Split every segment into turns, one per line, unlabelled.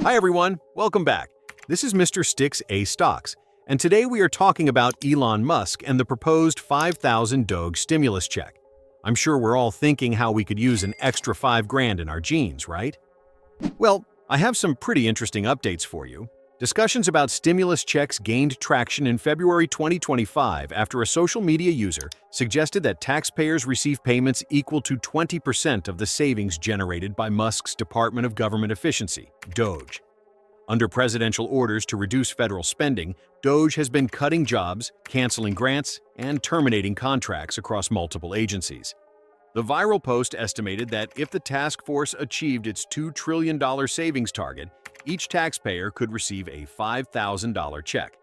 Hi everyone, welcome back. This is Mr. Sticks A Stocks, and today we are talking about Elon Musk and the proposed 5,000 DOGE stimulus check. I'm sure we're all thinking how we could use an extra 5 grand in our jeans, right? Well, I have some pretty interesting updates for you. Discussions about stimulus checks gained traction in February 2025 after a social media user suggested that taxpayers receive payments equal to 20% of the savings generated by Musk's Department of Government Efficiency, DOGE. Under presidential orders to reduce federal spending, DOGE has been cutting jobs, canceling grants, and terminating contracts across multiple agencies. The viral post estimated that if the task force achieved its $2 trillion savings target, each taxpayer could receive a $5,000 check.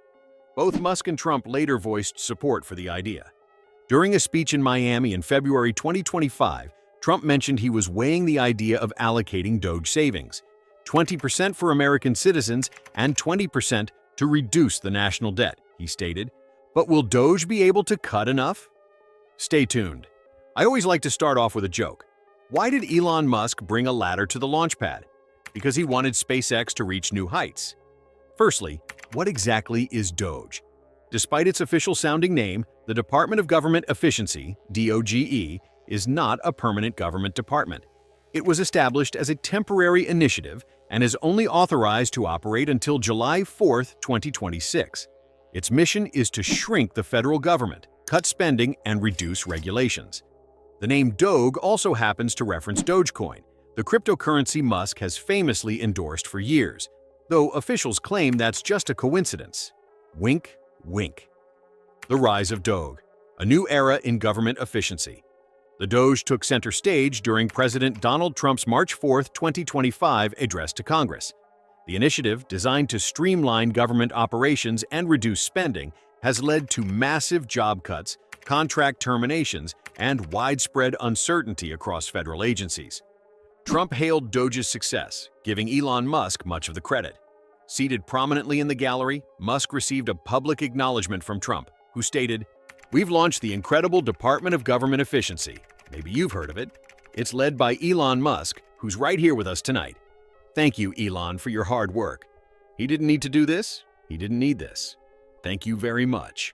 Both Musk and Trump later voiced support for the idea. During a speech in Miami in February 2025, Trump mentioned he was weighing the idea of allocating DOGE savings, 20% for American citizens and 20% to reduce the national debt, he stated. But will DOGE be able to cut enough? Stay tuned. I always like to start off with a joke. Why did Elon Musk bring a ladder to the launch pad? Because he wanted SpaceX to reach new heights. Firstly, what exactly is DOGE? Despite its official-sounding name, the Department of Government Efficiency, DOGE, is not a permanent government department. It was established as a temporary initiative and is only authorized to operate until July 4, 2026. Its mission is to shrink the federal government, cut spending, and reduce regulations. The name DOGE also happens to reference Dogecoin, the cryptocurrency Musk has famously endorsed for years, though officials claim that's just a coincidence. Wink, wink. The rise of DOGE, a new era in government efficiency. The DOGE took center stage during President Donald Trump's March 4, 2025 address to Congress. The initiative, designed to streamline government operations and reduce spending, has led to massive job cuts, contract terminations, and widespread uncertainty across federal agencies. Trump hailed DOGE's success, giving Elon Musk much of the credit. Seated prominently in the gallery, Musk received a public acknowledgement from Trump, who stated, "We've launched the incredible Department of Government Efficiency. Maybe you've heard of it. It's led by Elon Musk, who's right here with us tonight. Thank you, Elon, for your hard work. He didn't need to do this. He didn't need this. Thank you very much."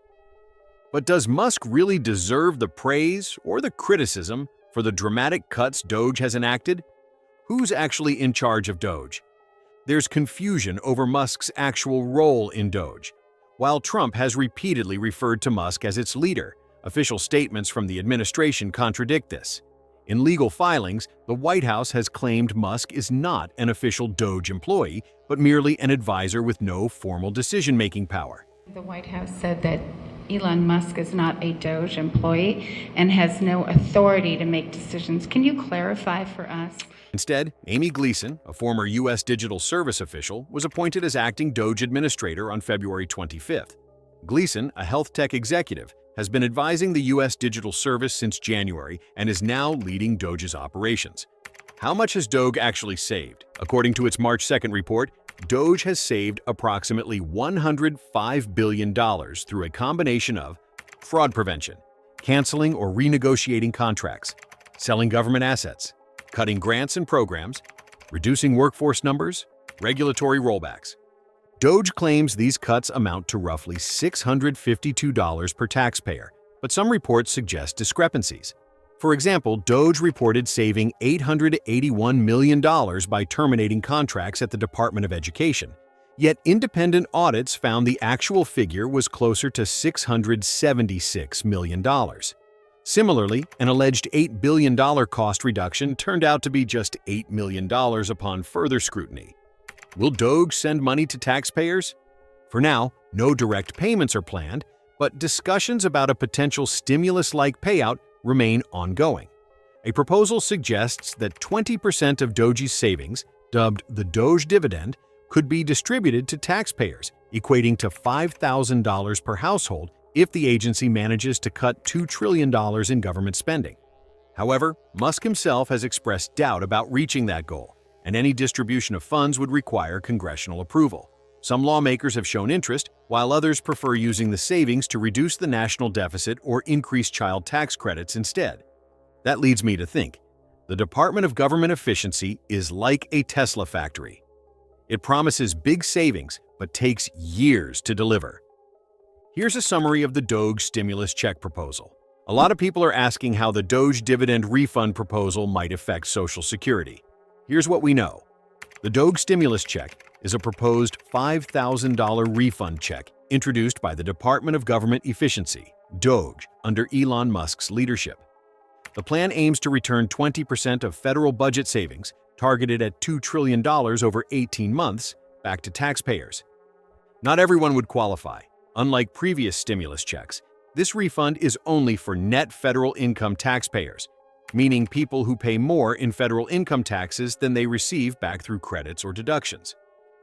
But does Musk really deserve the praise or the criticism for the dramatic cuts DOGE has enacted? Who's actually in charge of DOGE? There's confusion over Musk's actual role in DOGE. While Trump has repeatedly referred to Musk as its leader, official statements from the administration contradict this. In legal filings, the White House has claimed Musk is not an official DOGE employee, but merely an advisor with no formal decision-making power.
The White House said that Elon Musk is not a DOGE employee and has no authority to make decisions. Can you clarify for us?
Instead, Amy Gleason, a former U.S. Digital Service official, was appointed as acting DOGE administrator on February 25th. Gleason, a health tech executive, has been advising the U.S. Digital Service since January and is now leading DOGE's operations. How much has DOGE actually saved? According to its March 2nd report, DOGE has saved approximately $105 billion through a combination of fraud prevention, canceling or renegotiating contracts, selling government assets, cutting grants and programs, reducing workforce numbers, regulatory rollbacks. DOGE claims these cuts amount to roughly $652 per taxpayer, but some reports suggest discrepancies. For example, DOGE reported saving $881 million by terminating contracts at the Department of Education, yet independent audits found the actual figure was closer to $676 million. Similarly, an alleged $8 billion cost reduction turned out to be just $8 million upon further scrutiny. Will DOGE send money to taxpayers? For now, no direct payments are planned, but discussions about a potential stimulus-like payout remain ongoing. A proposal suggests that 20% of DOGE's savings, dubbed the DOGE Dividend, could be distributed to taxpayers, equating to $5,000 per household if the agency manages to cut $2 trillion in government spending. However, Musk himself has expressed doubt about reaching that goal, and any distribution of funds would require congressional approval. Some lawmakers have shown interest, while others prefer using the savings to reduce the national deficit or increase child tax credits instead. That leads me to think, the Department of Government Efficiency is like a Tesla factory. It promises big savings, but takes years to deliver. Here's a summary of the DOGE stimulus check proposal. A lot of people are asking how the DOGE dividend refund proposal might affect Social Security. Here's what we know. The DOGE stimulus check is a proposed $5,000 refund check introduced by the Department of Government Efficiency, DOGE, under Elon Musk's leadership. The plan aims to return 20% of federal budget savings, targeted at $2 trillion over 18 months, back to taxpayers. Not everyone would qualify. Unlike previous stimulus checks, this refund is only for net federal income taxpayers, meaning people who pay more in federal income taxes than they receive back through credits or deductions.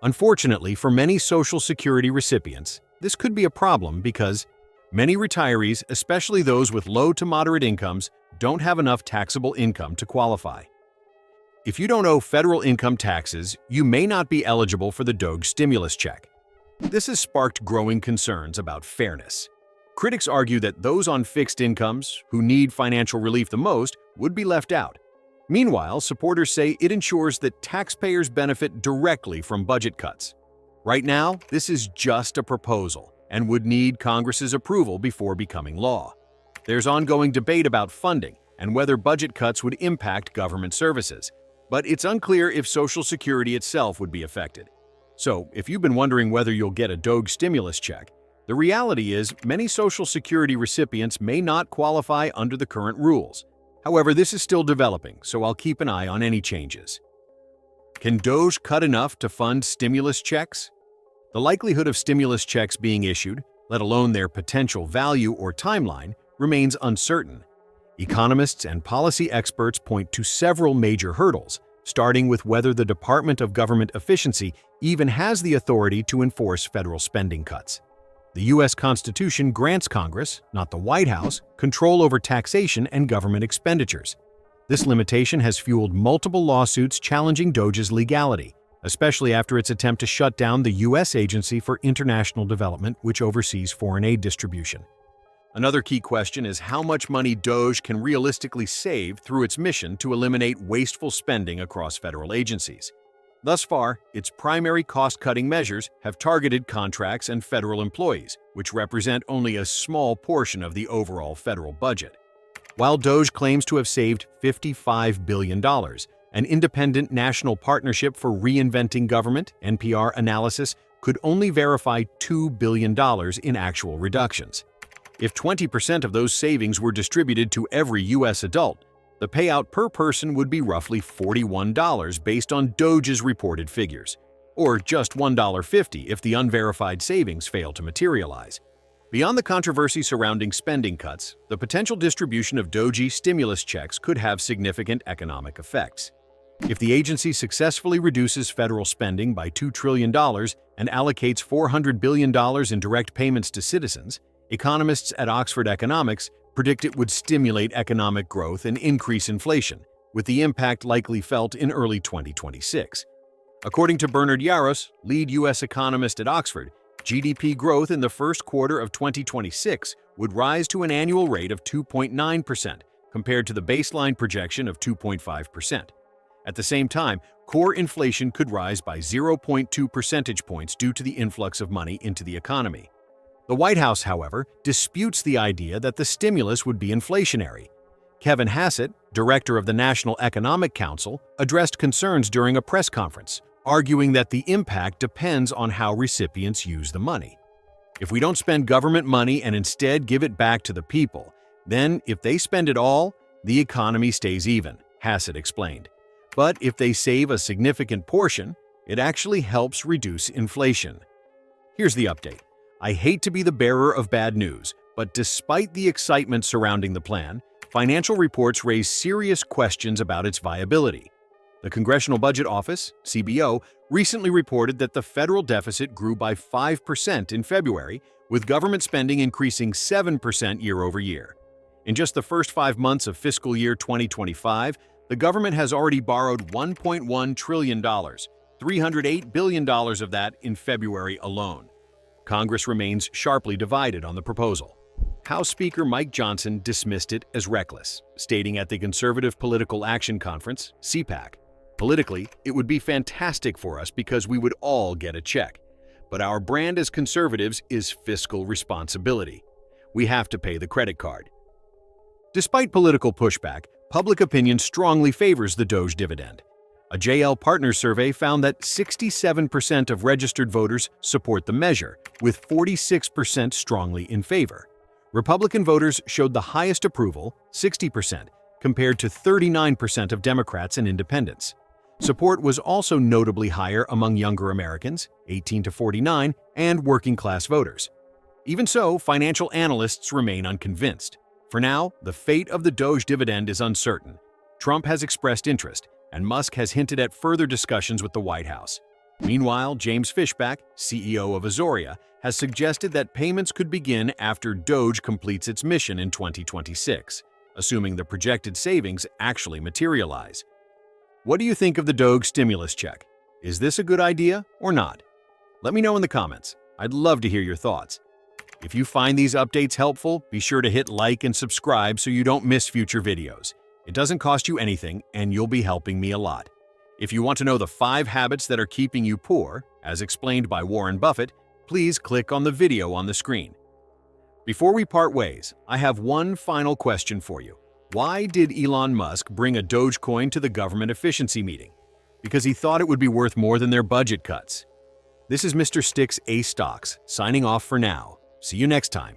Unfortunately, for many Social Security recipients, this could be a problem because many retirees, especially those with low to moderate incomes, don't have enough taxable income to qualify. If you don't owe federal income taxes, you may not be eligible for the DOGE stimulus check. This has sparked growing concerns about fairness. Critics argue that those on fixed incomes, who need financial relief the most, would be left out. Meanwhile, supporters say it ensures that taxpayers benefit directly from budget cuts. Right now, this is just a proposal and would need Congress's approval before becoming law. There's ongoing debate about funding and whether budget cuts would impact government services, but it's unclear if Social Security itself would be affected. So, if you've been wondering whether you'll get a DOGE stimulus check, the reality is many Social Security recipients may not qualify under the current rules. However, this is still developing, so I'll keep an eye on any changes. Can DOGE cut enough to fund stimulus checks? The likelihood of stimulus checks being issued, let alone their potential value or timeline, remains uncertain. Economists and policy experts point to several major hurdles, starting with whether the Department of Government Efficiency even has the authority to enforce federal spending cuts. The U.S. Constitution grants Congress, not the White House, control over taxation and government expenditures. This limitation has fueled multiple lawsuits challenging DOGE's legality, especially after its attempt to shut down the U.S. Agency for International Development, which oversees foreign aid distribution. Another key question is how much money DOGE can realistically save through its mission to eliminate wasteful spending across federal agencies. Thus far, its primary cost-cutting measures have targeted contracts and federal employees, which represent only a small portion of the overall federal budget. While DOGE claims to have saved $55 billion, an independent National Partnership for Reinventing Government (NPR) analysis could only verify $2 billion in actual reductions. If 20% of those savings were distributed to every U.S. adult, the payout per person would be roughly $41 based on DOGE's reported figures, or just $1.50 if the unverified savings fail to materialize. Beyond the controversy surrounding spending cuts, the potential distribution of DOGE stimulus checks could have significant economic effects. If the agency successfully reduces federal spending by $2 trillion and allocates $400 billion in direct payments to citizens, economists at Oxford Economics predict it would stimulate economic growth and increase inflation, with the impact likely felt in early 2026. According to Bernard Yaros, lead U.S. economist at Oxford, GDP growth in the first quarter of 2026 would rise to an annual rate of 2.9%, compared to the baseline projection of 2.5%. At the same time, core inflation could rise by 0.2 percentage points due to the influx of money into the economy. The White House, however, disputes the idea that the stimulus would be inflationary. Kevin Hassett, director of the National Economic Council, addressed concerns during a press conference, arguing that the impact depends on how recipients use the money. If we don't spend government money and instead give it back to the people, then if they spend it all, the economy stays even, Hassett explained. But if they save a significant portion, it actually helps reduce inflation. Here's the update. I hate to be the bearer of bad news, but despite the excitement surrounding the plan, financial reports raise serious questions about its viability. The Congressional Budget Office, CBO, recently reported that the federal deficit grew by 5% in February, with government spending increasing 7% year over year. In just the first 5 months of fiscal year 2025, the government has already borrowed $1.1 trillion, $308 billion of that in February alone. Congress remains sharply divided on the proposal. House Speaker Mike Johnson dismissed it as reckless, stating at the Conservative Political Action Conference, CPAC, Politically, it would be fantastic for us because we would all get a check. But our brand as conservatives is fiscal responsibility. We have to pay the credit card. Despite political pushback, public opinion strongly favors the DOGE dividend. A JL Partners survey found that 67% of registered voters support the measure, with 46% strongly in favor. Republican voters showed the highest approval, 60%, compared to 39% of Democrats and independents. Support was also notably higher among younger Americans, 18 to 49, and working-class voters. Even so, financial analysts remain unconvinced. For now, the fate of the DOGE dividend is uncertain. Trump has expressed interest, and Musk has hinted at further discussions with the White House. Meanwhile, James Fishback, CEO of Azoria, has suggested that payments could begin after DOGE completes its mission in 2026, assuming the projected savings actually materialize. What do you think of the DOGE stimulus check? Is this a good idea or not? Let me know in the comments. I'd love to hear your thoughts. If you find these updates helpful, be sure to hit like and subscribe so you don't miss future videos. It doesn't cost you anything, and you'll be helping me a lot. If you want to know the 5 habits that are keeping you poor, as explained by Warren Buffett, please click on the video on the screen. Before we part ways, I have one final question for you. Why did Elon Musk bring a Dogecoin to the government efficiency meeting? Because he thought it would be worth more than their budget cuts. This is Mr. Sticks A Stocks, signing off for now. See you next time.